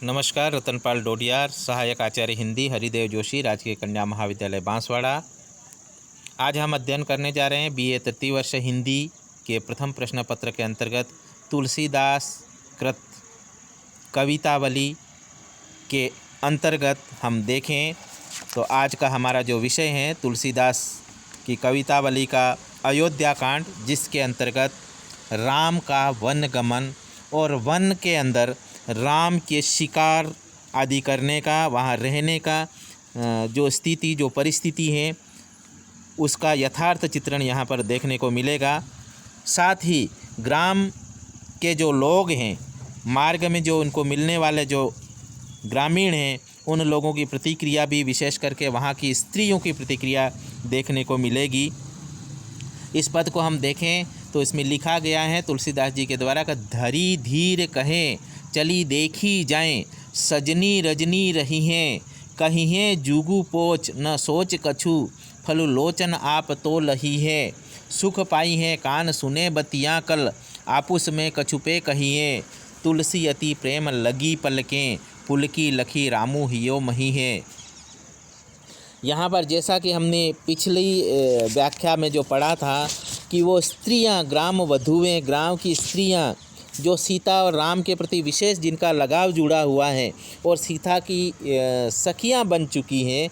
नमस्कार। रतनपाल डोडियार, सहायक आचार्य हिंदी, हरिदेव जोशी, राजकीय कन्या महाविद्यालय बांसवाड़ा। आज हम अध्ययन करने जा रहे हैं बीए तृतीय वर्ष हिंदी के प्रथम प्रश्न पत्र के अंतर्गत तुलसीदास कृत कवितावली के अंतर्गत हम देखें तो आज का हमारा जो विषय है तुलसीदास की कवितावली का अयोध्या कांड, जिसके अंतर्गत राम का वन गमन और वन के अंदर राम के शिकार आदि करने का, वहाँ रहने का जो स्थिति, जो परिस्थिति है, उसका यथार्थ चित्रण यहाँ पर देखने को मिलेगा। साथ ही ग्राम के जो लोग हैं, मार्ग में जो उनको मिलने वाले जो ग्रामीण हैं, उन लोगों की प्रतिक्रिया भी, विशेष करके वहाँ की स्त्रियों की प्रतिक्रिया देखने को मिलेगी। इस पद को हम देखें तो इसमें लिखा गया है तुलसीदास जी के द्वारा कि धरी धीर कहें चली देखी जाएं, सजनी रजनी रही हैं, कही हैं जुगु पोच न सोच कछु, फलु लोचन आप तो लही है, सुख पाई है कान सुने बतियाँ कल, आपुस में कछुपे कहिए, तुलसी अति प्रेम लगी पलकें, पुलकी लखी रामू हियो मही है। यहाँ पर जैसा कि हमने पिछली व्याख्या में जो पढ़ा था कि वो स्त्रियाँ, ग्राम वधुएँ, गांव की स्त्रियाँ जो सीता और राम के प्रति विशेष जिनका लगाव जुड़ा हुआ है और सीता की सखियाँ बन चुकी हैं,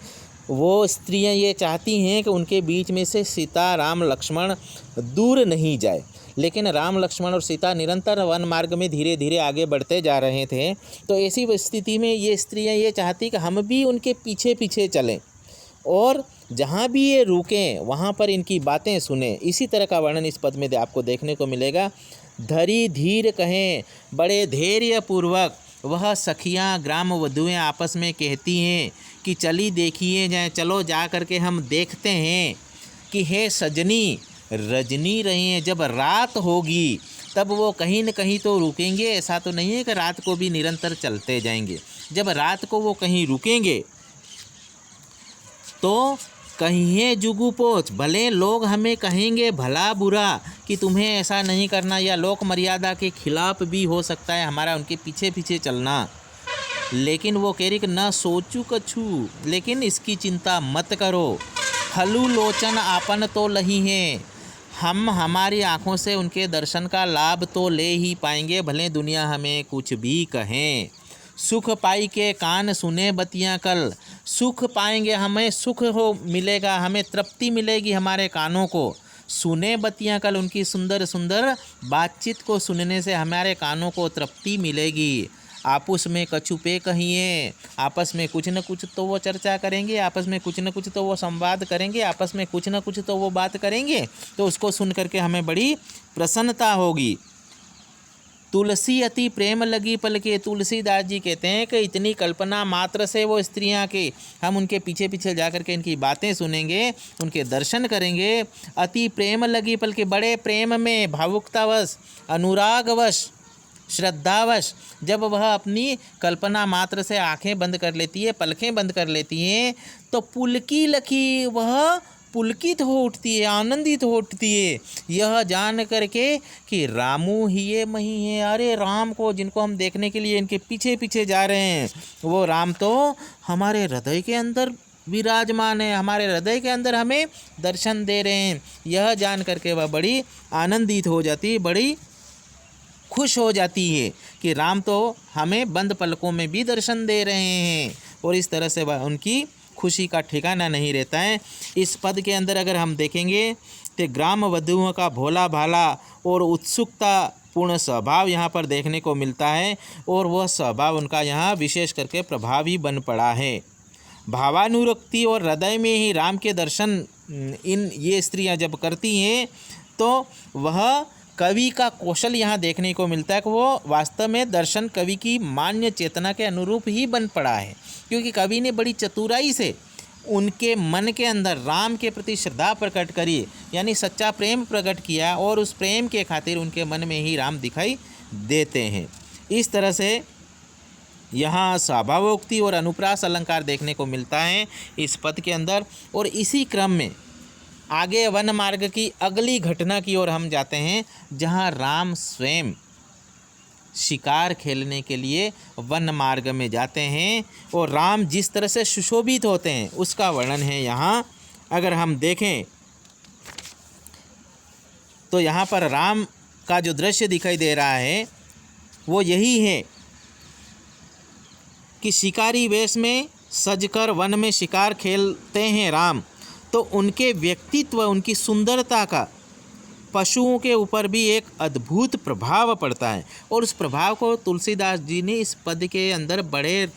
वो स्त्रियाँ ये चाहती हैं कि उनके बीच में से सीता, राम, लक्ष्मण दूर नहीं जाए। लेकिन राम, लक्ष्मण और सीता निरंतर वन मार्ग में धीरे धीरे आगे बढ़ते जा रहे थे। तो ऐसी स्थिति में ये स्त्रियाँ ये चाहती कि हम भी उनके पीछे पीछे चलें और जहाँ भी ये रुकें वहाँ पर इनकी बातें सुने। इसी तरह का वर्णन इस पद में आपको देखने को मिलेगा। धरी धीर कहें, बड़े धैर्य पूर्वक वह सखियाँ, ग्राम वधुएँ आपस में कहती हैं कि चली देखिए जाए, चलो जा करके हम देखते हैं कि हे सजनी रजनी रही हैं। जब रात होगी तब वो कहीं न कहीं तो रुकेंगे। ऐसा तो नहीं है कि रात को भी निरंतर चलते जाएंगे। जब रात को वो कहीं रुकेंगे तो कहिए जुगु पोच, भले लोग हमें कहेंगे भला बुरा कि तुम्हें ऐसा नहीं करना, या लोक मर्यादा के खिलाफ भी हो सकता है हमारा उनके पीछे पीछे चलना। लेकिन वो कह रही कि न सोचू कछु, लेकिन इसकी चिंता मत करो। फलु लोचन आपन तो लही है, हम हमारी आँखों से उनके दर्शन का लाभ तो ले ही पाएंगे, भले दुनिया हमें कुछ भी कहें। सुख पाई के कान सुने बतियाँ कल, सुख पाएंगे, हमें सुख हो मिलेगा, हमें तृप्ति मिलेगी हमारे कानों को। सुने बतियाँ कल, उनकी सुंदर सुंदर बातचीत को सुनने से हमारे कानों को तृप्ति मिलेगी। आपस में कछुपे कहिए, आपस में कुछ न कुछ तो वो चर्चा करेंगे, आपस में कुछ न कुछ तो वो संवाद करेंगे, आपस में कुछ न कुछ तो वो बात करेंगे, तो उसको सुन करके हमें बड़ी प्रसन्नता होगी। तुलसी अति प्रेम लगी पलके, तुलसीदास जी कहते हैं कि इतनी कल्पना मात्र से वो स्त्रियां के हम उनके पीछे पीछे जा कर के इनकी बातें सुनेंगे, उनके दर्शन करेंगे। अति प्रेम लगी पलके, बड़े प्रेम में, भावुकतावश, अनुरागवश, श्रद्धावश जब वह अपनी कल्पना मात्र से आंखें बंद कर लेती है, पलकें बंद कर लेती हैं, तो पुलकी लखी, वह पुलकित हो उठती है, आनंदित हो उठती है, यह जान करके कि रामू ही ये मही है। अरे राम को, जिनको हम देखने के लिए इनके पीछे पीछे जा रहे हैं, वो राम तो हमारे हृदय के अंदर विराजमान है, हमारे हृदय के अंदर हमें दर्शन दे रहे हैं। यह जान करके वह बड़ी आनंदित हो जाती है, बड़ी खुश हो जाती है कि राम तो हमें बंद पलकों में भी दर्शन दे रहे हैं। और इस तरह से वह उनकी खुशी का ठिकाना नहीं रहता है। इस पद के अंदर अगर हम देखेंगे तो ग्राम वधुओं का भोला भाला और उत्सुकता पूर्ण स्वभाव यहाँ पर देखने को मिलता है, और वह स्वभाव उनका यहाँ विशेष करके प्रभावी बन पड़ा है। भावानुरक्ति और हृदय में ही राम के दर्शन ये स्त्रियाँ जब करती हैं तो वह कवि का कौशल यहाँ देखने को मिलता है कि वो वास्तव में दर्शन कवि की मान्य चेतना के अनुरूप ही बन पड़ा है, क्योंकि कवि ने बड़ी चतुराई से उनके मन के अंदर राम के प्रति श्रद्धा प्रकट करी, यानी सच्चा प्रेम प्रकट किया, और उस प्रेम के खातिर उनके मन में ही राम दिखाई देते हैं। इस तरह से यहाँ स्वभावोक्ति और अनुप्रास अलंकार देखने को मिलता है इस पद के अंदर। और इसी क्रम में आगे वन मार्ग की अगली घटना की ओर हम जाते हैं, जहाँ राम स्वयं शिकार खेलने के लिए वन मार्ग में जाते हैं और राम जिस तरह से सुशोभित होते हैं उसका वर्णन है यहाँ। अगर हम देखें तो यहाँ पर राम का जो दृश्य दिखाई दे रहा है वो यही है कि शिकारी वेश में सजकर वन में शिकार खेलते हैं राम, तो उनके व्यक्तित्व, उनकी सुंदरता का पशुओं के ऊपर भी एक अद्भुत प्रभाव पड़ता है। और उस प्रभाव को तुलसीदास जी ने इस पद के अंदर बड़े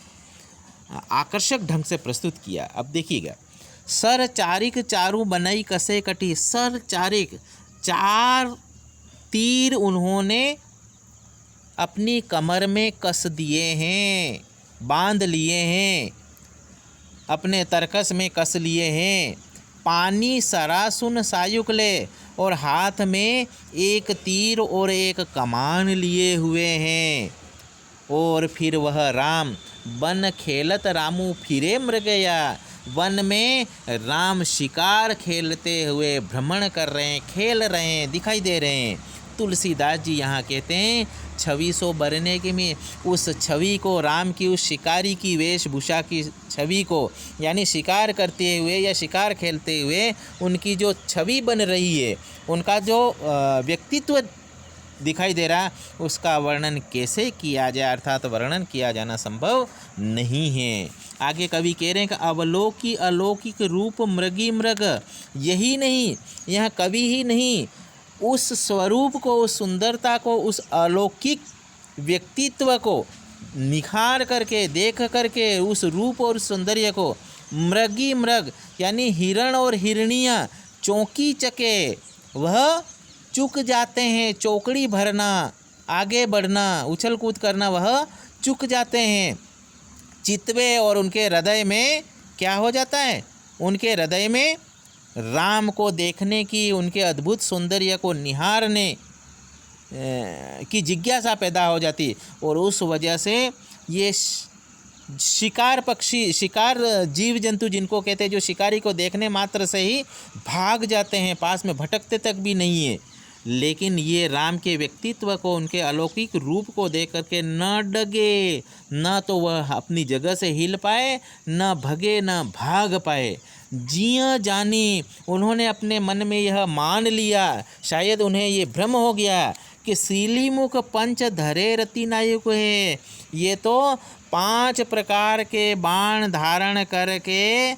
आकर्षक ढंग से प्रस्तुत किया। अब देखिएगा, सर चारिक चारू बनई कसे कटी, सर चारिक, 4 तीर उन्होंने अपनी कमर में कस दिए हैं, बांध लिए हैं, अपने तरकस में कस लिए हैं। पानी सरासुन सायुक ले, और हाथ में एक तीर और एक कमान लिए हुए हैं। और फिर वह राम वन खेलत रामू फिरे मृगया, वन में राम शिकार खेलते हुए भ्रमण कर रहे हैं, खेल रहे हैं, दिखाई दे रहे हैं। तुलसीदास जी यहाँ कहते हैं छवि सो बरने के में, उस छवि को, राम की उस शिकारी की वेशभूषा की छवि को, यानी शिकार करते हुए या शिकार खेलते हुए उनकी जो छवि बन रही है, उनका जो व्यक्तित्व दिखाई दे रहा, उसका वर्णन कैसे किया जाए, अर्थात वर्णन किया जाना संभव नहीं है। आगे कवि कह रहे हैं कि अवलोकी अलौकिक रूप मृगी मृग, यही नहीं, यह कवि ही नहीं, उस स्वरूप को, उस सुंदरता को, उस अलौकिक व्यक्तित्व को निखार करके, देख करके उस रूप और सौंदर्य को मृगी मृग यानी हिरण और हिरनियाँ चौंकी चके वह चूक जाते हैं। चौकड़ी भरना, आगे बढ़ना, उछल कूद करना, वह चूक जाते हैं। चितवे और उनके हृदय में क्या हो जाता है, उनके हृदय में राम को देखने की, उनके अद्भुत सौंदर्य को निहारने की जिज्ञासा पैदा हो जाती। और उस वजह से ये शिकार पक्षी, शिकार जीव जंतु जिनको कहते हैं, जो शिकारी को देखने मात्र से ही भाग जाते हैं, पास में भटकते तक भी नहीं है। लेकिन ये राम के व्यक्तित्व को, उनके अलौकिक रूप को देख करके न डगे, न तो वह अपनी जगह से हिल पाए, न भगे, न भाग पाए। जिया जानी, उन्होंने अपने मन में यह मान लिया, शायद उन्हें ये भ्रम हो गया कि सीली मुख पंच धरे रति नायक है, ये तो 5 प्रकार के बाण धारण करके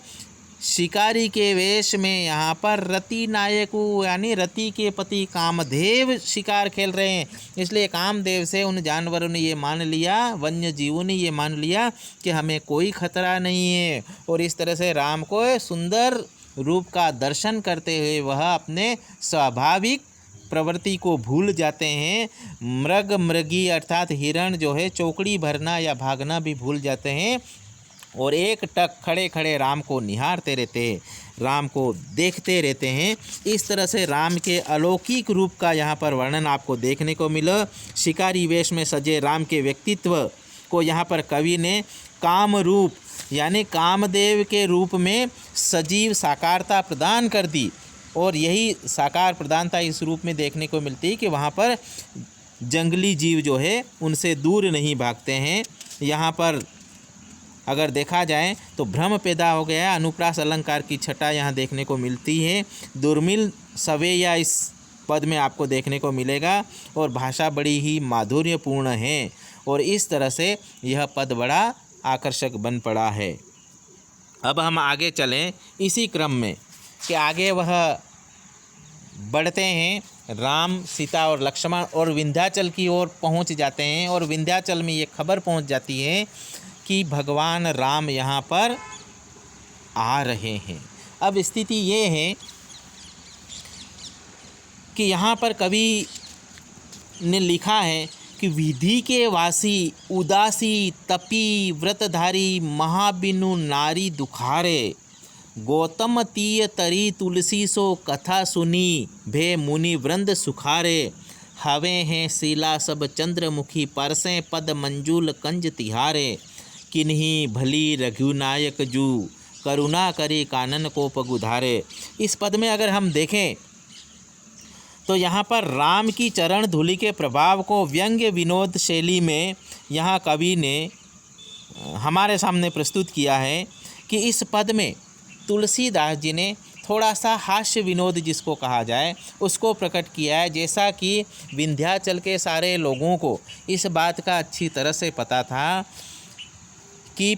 शिकारी के वेश में यहाँ पर रति नायक यानी रति के पति कामदेव शिकार खेल रहे हैं। इसलिए कामदेव से उन जानवरों ने ये मान लिया, वन्य जीवों ने ये मान लिया कि हमें कोई खतरा नहीं है। और इस तरह से राम को सुंदर रूप का दर्शन करते हुए वह अपने स्वाभाविक प्रवृत्ति को भूल जाते हैं। मृग मृगी अर्थात हिरण जो है चौकड़ी भरना या भागना भी भूल जाते हैं और एक टक खड़े खड़े राम को निहारते रहते हैं, राम को देखते रहते हैं। इस तरह से राम के अलौकिक रूप का यहाँ पर वर्णन आपको देखने को मिला। शिकारी वेश में सजे राम के व्यक्तित्व को यहाँ पर कवि ने काम रूप यानी कामदेव के रूप में सजीव साकारता प्रदान कर दी। और यही साकार प्रधानता इस रूप में देखने को मिलती है कि वहाँ पर जंगली जीव जो है उनसे दूर नहीं भागते हैं। यहाँ पर अगर देखा जाए तो भ्रम पैदा हो गया, अनुप्रास अलंकार की छटा यहाँ देखने को मिलती है। दुर्मिल सवेया इस पद में आपको देखने को मिलेगा और भाषा बड़ी ही माधुर्यपूर्ण है और इस तरह से यह पद बड़ा आकर्षक बन पड़ा है। अब हम आगे चलें इसी क्रम में कि आगे वह बढ़ते हैं, राम सीता और लक्ष्मण और विंध्याचल की ओर पहुंच जाते हैं और विंध्याचल में ये खबर पहुंच जाती है कि भगवान राम यहाँ पर आ रहे हैं। अब स्थिति ये है कि यहाँ पर कवि ने लिखा है कि विधि के वासी उदासी तपी व्रतधारी महाबिनु नारी दुखारे, गौतम तीय तरी तुलसी सो कथा सुनी भे मुनि वृंद सुखारे, हवे हैं सीला सब चंद्रमुखी परसें पद मंजूल कंज तिहारे, किन्हीं भली रघुनायक जू करुणा करी कानन को पगुधारे। इस पद में अगर हम देखें तो यहाँ पर राम की चरण धूलि के प्रभाव को व्यंग्य विनोद शैली में यहाँ कवि ने हमारे सामने प्रस्तुत किया है कि इस पद में तुलसीदास जी ने थोड़ा सा हास्य विनोद जिसको कहा जाए उसको प्रकट किया है। जैसा कि विंध्याचल के सारे लोगों को इस बात का अच्छी तरह से पता था कि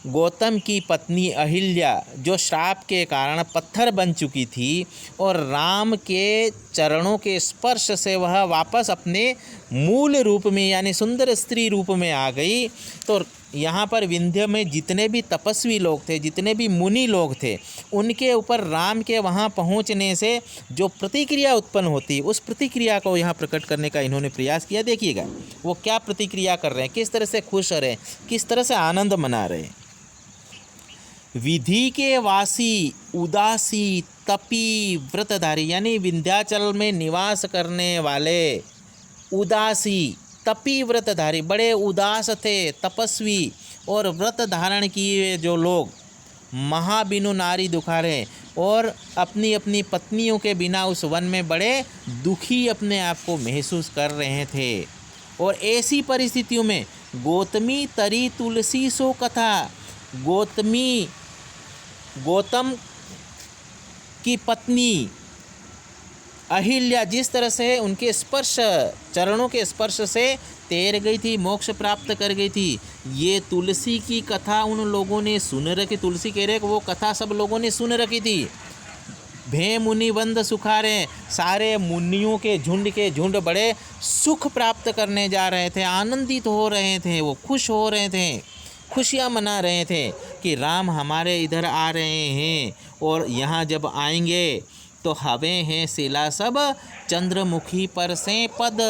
गौतम की पत्नी अहिल्या जो श्राप के कारण पत्थर बन चुकी थी और राम के चरणों के स्पर्श से वह वापस अपने मूल रूप में यानी सुंदर स्त्री रूप में आ गई। तो यहाँ पर विंध्य में जितने भी तपस्वी लोग थे, जितने भी मुनि लोग थे, उनके ऊपर राम के वहाँ पहुँचने से जो प्रतिक्रिया उत्पन्न होती, उस प्रतिक्रिया को यहाँ प्रकट करने का इन्होंने प्रयास किया। देखिएगा वो क्या प्रतिक्रिया कर रहे हैं, किस तरह से खुश हो रहे हैं, किस तरह से आनंद मना रहे हैं। विधि के वासी उदासी तपी व्रतधारी, यानी विंध्याचल में निवास करने वाले उदासी तपी व्रतधारी, बड़े उदास थे, तपस्वी और व्रत धारण किए जो लोग, महाबिनु नारी दुखारे और अपनी अपनी पत्नियों के बिना उस वन में बड़े दुखी अपने आप को महसूस कर रहे थे। और ऐसी परिस्थितियों में गौतमी तरी तुलसी सो कथा, गौतम की पत्नी अहिल्या जिस तरह से उनके स्पर्श, चरणों के स्पर्श से तैर गई थी, मोक्ष प्राप्त कर गई थी, ये तुलसी की कथा उन लोगों ने सुन रखी। तुलसी कह रहे कि वो कथा सब लोगों ने सुन रखी थी। भे मुनि बंद सुखारे, सारे मुनियों के झुंड बड़े सुख प्राप्त करने जा रहे थे, आनंदित हो रहे थे, वो खुश हो रहे थे, खुशियाँ मना रहे थे कि राम हमारे इधर आ रहे हैं और यहाँ जब आएंगे तो हवे हैं शिला सब, चंद्रमुखी पर से पद,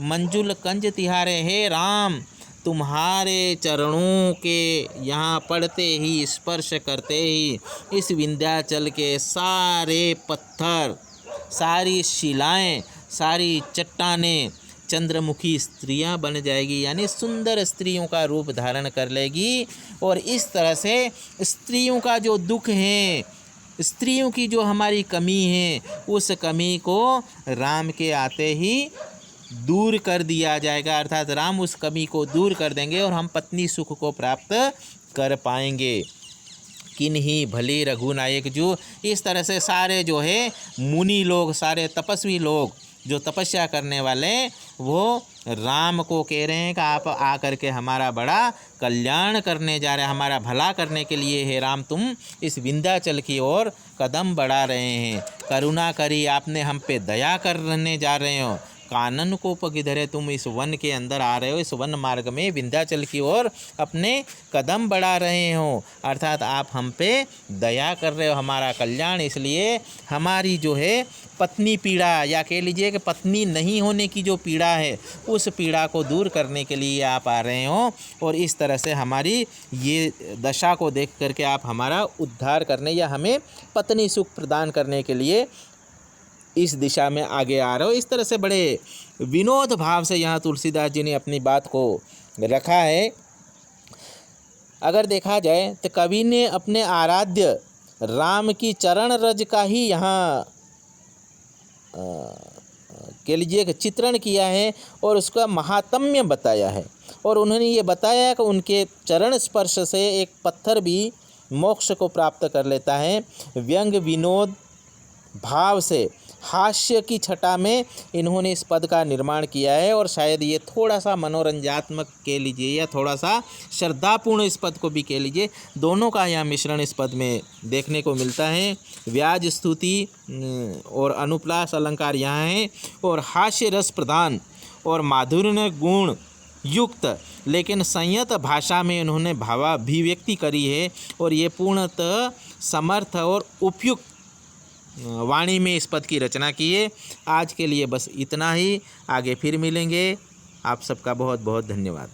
मंजुल कंज तिहारे। हे राम, तुम्हारे चरणों के यहाँ पड़ते ही, स्पर्श करते ही इस विंध्याचल के सारे पत्थर, सारी शिलाएं, सारी चट्टानें चंद्रमुखी स्त्रियां बन जाएगी, यानी सुंदर स्त्रियों का रूप धारण कर लेगी। और इस तरह से स्त्रियों का जो दुख है, स्त्रियों की जो हमारी कमी है, उस कमी को राम के आते ही दूर कर दिया जाएगा। अर्थात राम उस कमी को दूर कर देंगे और हम पत्नी सुख को प्राप्त कर पाएंगे। किन्हीं भली रघुनायक जो, इस तरह से सारे जो है मुनि लोग, सारे तपस्वी लोग जो तपस्या करने वाले, वो राम को कह रहे हैं कि आप आकर के हमारा बड़ा कल्याण करने जा रहे हैं, हमारा भला करने के लिए हे राम तुम इस विंध्याचल की ओर कदम बढ़ा रहे हैं, करुणा करी आपने हम पे दया करने जा रहे हो, कानन को पगिधरे, तुम इस वन के अंदर आ रहे हो, इस वन मार्ग में विंध्याचल की ओर अपने कदम बढ़ा रहे हो, अर्थात आप हम पे दया कर रहे हो, हमारा कल्याण, इसलिए हमारी जो है पत्नी पीड़ा, या कह लीजिए कि पत्नी नहीं होने की जो पीड़ा है, उस पीड़ा को दूर करने के लिए आप आ रहे हो और इस तरह से हमारी ये दशा को देख करके आप हमारा उद्धार करने या हमें पत्नी सुख प्रदान करने के लिए इस दिशा में आगे आ रहे हो। इस तरह से बड़े विनोद भाव से यहाँ तुलसीदास जी ने अपनी बात को रखा है। अगर देखा जाए तो कवि ने अपने आराध्य राम की चरण रज का ही यहाँ कह लीजिए कि चित्रण किया है और उसका महात्म्य बताया है। और उन्होंने ये बताया कि उनके चरण स्पर्श से एक पत्थर भी मोक्ष को प्राप्त कर लेता है। व्यंग विनोद भाव से हास्य की छटा में इन्होंने इस पद का निर्माण किया है और शायद ये थोड़ा सा मनोरंजात्मक कह लीजिए या थोड़ा सा श्रद्धापूर्ण इस पद को भी कह लीजिए, दोनों का यहाँ मिश्रण इस पद में देखने को मिलता है। व्याज स्तुति और अनुप्लास अलंकार यहाँ है और हास्य रस प्रधान और माधुर्य गुण युक्त लेकिन संयत भाषा में इन्होंने भावाभिव्यक्ति करी है और ये पूर्णतः समर्थ और उपयुक्त वाणी में इस पद की रचना की है। आज के लिए बस इतना ही, आगे फिर मिलेंगे। आप सबका बहुत बहुत धन्यवाद।